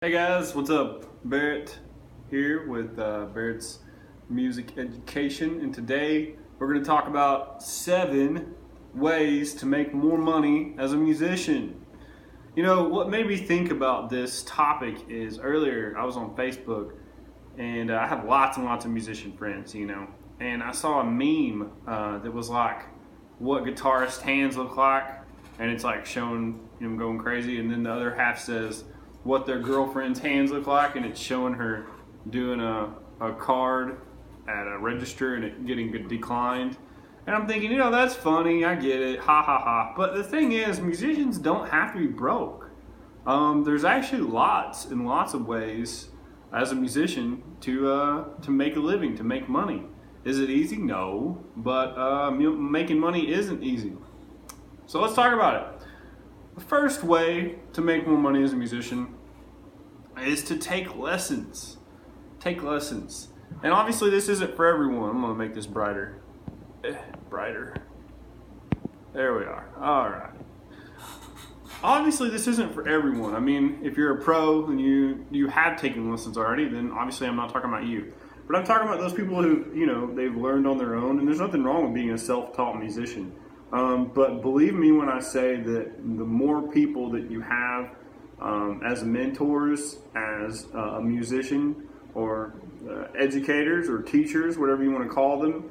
Hey guys, what's up? Barrett here with Barrett's Music Education, and today we're going to talk about 7 ways to make more money as a musician. You know, what made me think about this topic is earlier I was on Facebook, and I have lots and lots of musician friends, and I saw a meme that was like what guitarist hands look like, and it's like showing him going crazy, and then the other half says what their girlfriend's hands look like, and it's showing her doing a card at a register and it getting declined. And I'm thinking, that's funny, I get it, ha ha ha. But the thing is, musicians don't have to be broke. There's actually lots and lots of ways as a musician to make a living, to make money. Is it easy? No, but making money isn't easy. So let's talk about it. The first way to make more money as a musician is to take lessons. Take lessons. And obviously this isn't for everyone. I'm going to make this brighter. Brighter. There we are. All right. Obviously this isn't for everyone. I mean, if you're a pro and you have taken lessons already, then obviously I'm not talking about you. But I'm talking about those people who, they've learned on their own, and there's nothing wrong with being a self-taught musician. But believe me when I say that the more people that you have as mentors, as a musician, or educators, or teachers, whatever you want to call them,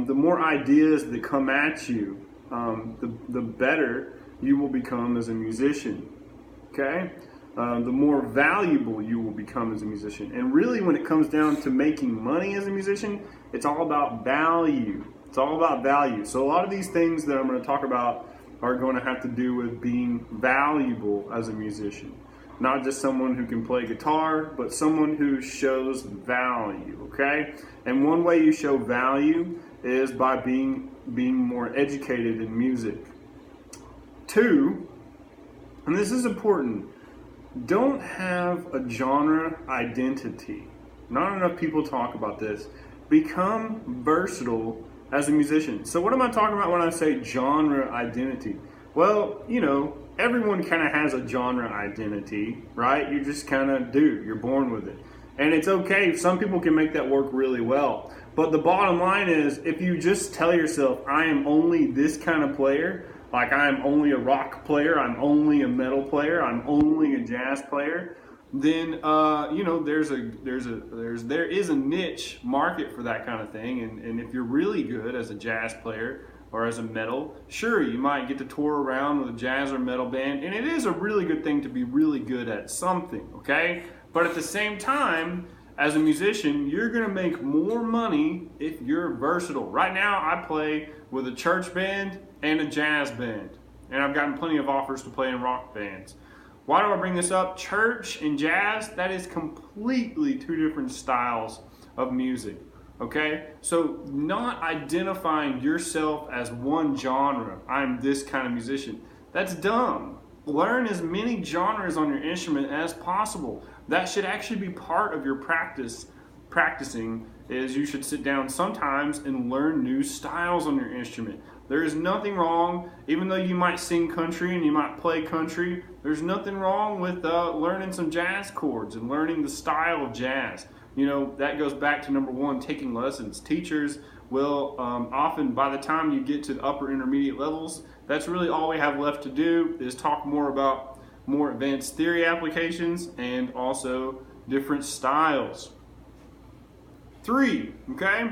the more ideas that come at you, the better you will become as a musician. Okay? The more valuable you will become as a musician. And really, when it comes down to making money as a musician, it's all about value. It's all about value. So a lot of these things that I'm going to talk about are going to have to do with being valuable as a musician. Not just someone who can play guitar, but someone who shows value, okay? And one way you show value is by being more educated in music. 2, and this is important, don't have a genre identity. Not enough people talk about this. Become versatile as a musician. So what am I talking about when I say genre identity? Well, everyone kind of has a genre identity, right? You just kind of do. You're born with it. And it's okay. Some people can make that work really well. But the bottom line is, if you just tell yourself, I am only this kind of player, like I'm only a rock player, I'm only a metal player, I'm only a jazz player, then there is a niche market for that kind of thing, and if you're really good as a jazz player or as a metal, sure, you might get to tour around with a jazz or metal band, and it is a really good thing to be really good at something, okay? But at the same time, as a musician, you're gonna make more money if you're versatile. Right now, I play with a church band and a jazz band, and I've gotten plenty of offers to play in rock bands. Why do I bring this up? Church and jazz, that is completely 2 different styles of music, okay? So not identifying yourself as one genre, I'm this kind of musician, that's dumb. Learn as many genres on your instrument as possible. That should actually be part of your practicing is you should sit down sometimes and learn new styles on your instrument. There is nothing wrong, even though you might sing country and you might play country, there's nothing wrong with learning some jazz chords and learning the style of jazz. That goes back to number 1, taking lessons. Teachers will often, by the time you get to the upper intermediate levels, that's really all we have left to do is talk more about more advanced theory applications and also different styles. 3, okay?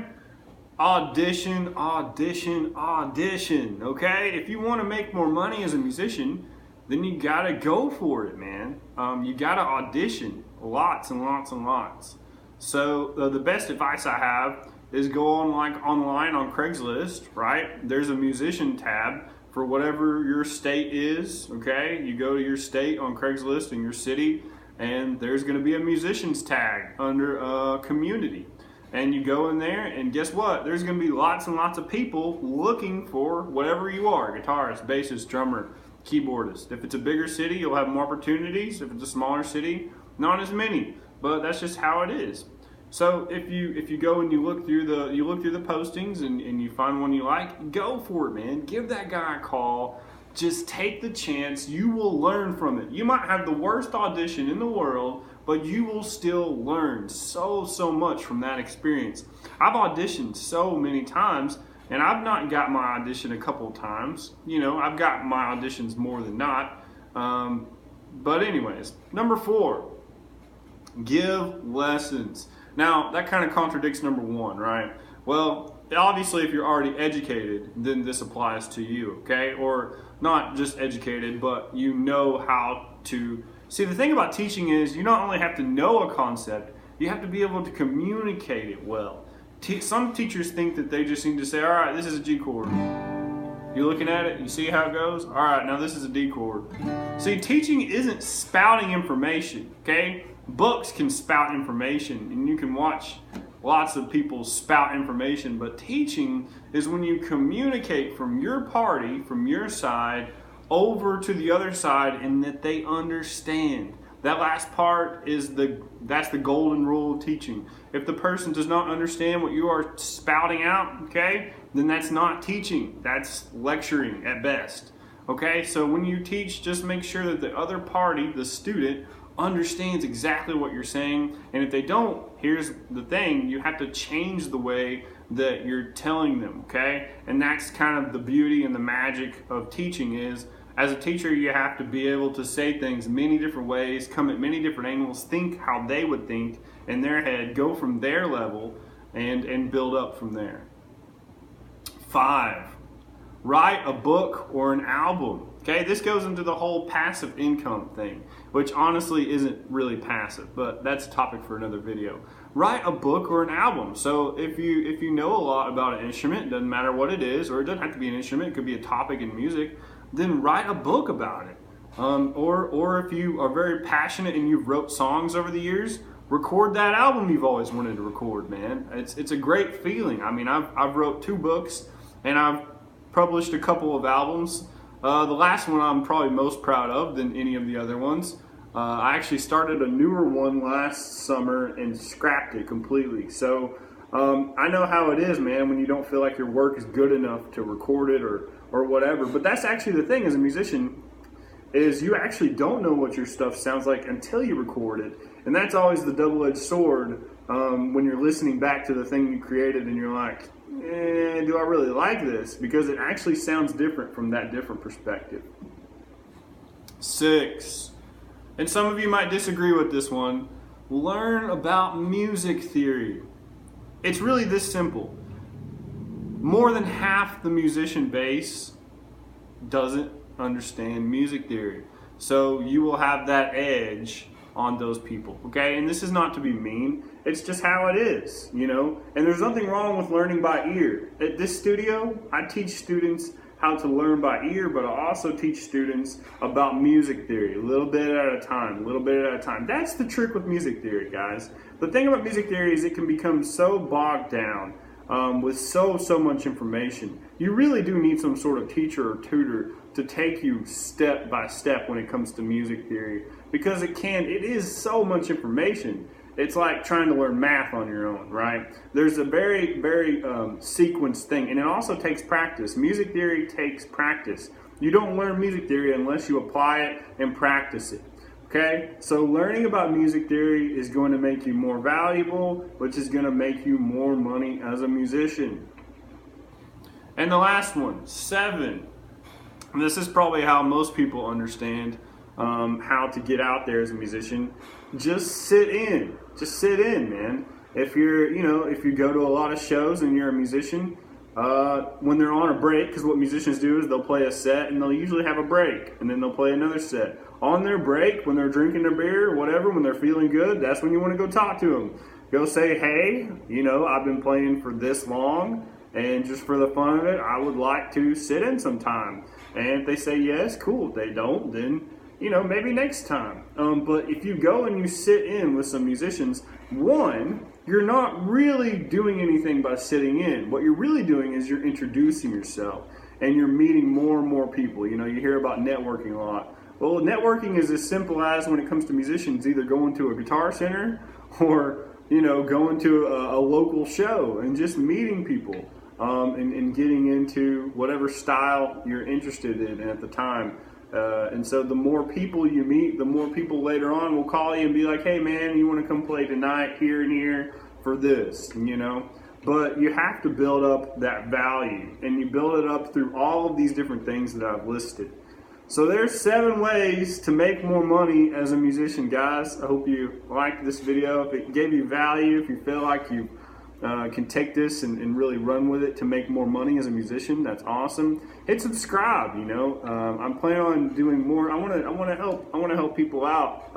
Audition, audition, audition, okay? If you want to make more money as a musician, then you gotta go for it, man. You gotta audition lots and lots and lots. So the best advice I have is go online on Craigslist, right? There's a musician tab for whatever your state is, okay? You go to your state on Craigslist in your city, and there's gonna be a musicians tag under community. And you go in there, and guess what? There's going to be lots and lots of people looking for whatever you are, guitarist, bassist, drummer, keyboardist. If it's a bigger city, you'll have more opportunities. If it's a smaller city, not as many. But that's just how it is. So if you go and you look through the postings and you find one you like, go for it, man. Give that guy a call. Just take the chance. You will learn from it. You might have the worst audition in the world, but you will still learn so much from that experience. I've auditioned so many times, and I've not got my audition a couple of times. I've got my auditions more than not. But anyways, number 4, give lessons. Now, that kind of contradicts number 1, right? Well, obviously, if you're already educated, then this applies to you, okay? Or not just educated, but you know how to. See, the thing about teaching is you not only have to know a concept, you have to be able to communicate it well. Some teachers think that they just need to say, all right, this is a G chord. You're looking at it, you see how it goes? All right, now this is a D chord. See, teaching isn't spouting information, okay? Books can spout information, and you can watch lots of people spout information, but teaching is when you communicate from your party, from your side, over to the other side, and that they understand. That last part is that's the golden rule of teaching. If the person does not understand what you are spouting out, okay, then that's not teaching. That's lecturing at best. Okay, so when you teach, just make sure that the other party, the student, understands exactly what you're saying. And if they don't, here's the thing, you have to change the way that you're telling them, okay? And that's kind of the beauty and the magic of teaching is, as a teacher, you have to be able to say things many different ways, come at many different angles, think how they would think in their head, go from their level, and build up from there. 5, write a book or an album. Okay, this goes into the whole passive income thing, which honestly isn't really passive, but that's a topic for another video. Write a book or an album. So if you know a lot about an instrument, it doesn't matter what it is, or it doesn't have to be an instrument, it could be a topic in music, then write a book about it. Or if you are very passionate and you've wrote songs over the years, record that album you've always wanted to record, man. It's a great feeling. I mean, I've wrote 2 books and I've published a couple of albums. The last one I'm probably most proud of than any of the other ones. I actually started a newer one last summer and scrapped it completely. So I know how it is, man, when you don't feel like your work is good enough to record it or whatever. But that's actually the thing as a musician, is you actually don't know what your stuff sounds like until you record it. And that's always the double-edged sword when you're listening back to the thing you created and you're like, do I really like this? Because it actually sounds different from that different perspective. 6, and some of you might disagree with this one, learn about music theory. It's really this simple. More than half the musician base doesn't understand music theory. So you will have that edge on those people, okay? And this is not to be mean, it's just how it is, And there's nothing wrong with learning by ear. At this studio, I teach students how to learn by ear, but I also teach students about music theory, a little bit at a time, That's the trick with music theory, guys. The thing about music theory is it can become so bogged down with so much information. You really do need some sort of teacher or tutor to take you step by step when it comes to music theory, because it is so much information. It's like trying to learn math on your own, right? There's a very sequenced thing, and it also takes practice. Music theory takes practice. You don't learn music theory unless you apply it and practice it. Okay, so learning about music theory is going to make you more valuable, which is going to make you more money as a musician. And the last one, 7. And this is probably how most people understand how to get out there as a musician. Just sit in, man. If you go to a lot of shows and you're a musician, when they're on a break, because what musicians do is they'll play a set and they'll usually have a break, and then they'll play another set. On their break, when they're drinking their beer or whatever, when they're feeling good, that's when you want to go talk to them. Go say, hey, I've been playing for this long, and just for the fun of it, I would like to sit in sometime. And if they say yes, cool. If they don't, then maybe next time. But if you go and you sit in with some musicians, one, you're not really doing anything by sitting in. What you're really doing is you're introducing yourself, and you're meeting more and more people. You hear about networking a lot. Well, networking is as simple as, when it comes to musicians, either going to a guitar center or, going to a local show and just meeting people and getting into whatever style you're interested in at the time. And so the more people you meet, the more people later on will call you and be like, hey man, you want to come play tonight here and here for this, you know? But you have to build up that value, and you build it up through all of these different things that I've listed. So there's 7 ways to make more money as a musician, guys. I hope you liked this video. If it gave you value, if you feel like you can take this and really run with it to make more money as a musician, that's awesome. Hit subscribe. You know, I'm planning on doing more. I want to help people out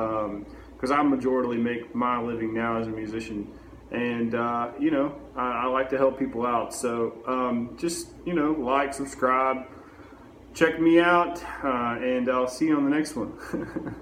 because I majorly make my living now as a musician, and you know, I like to help people out. So just, you know, like, subscribe. Check me out, and I'll see you on the next one.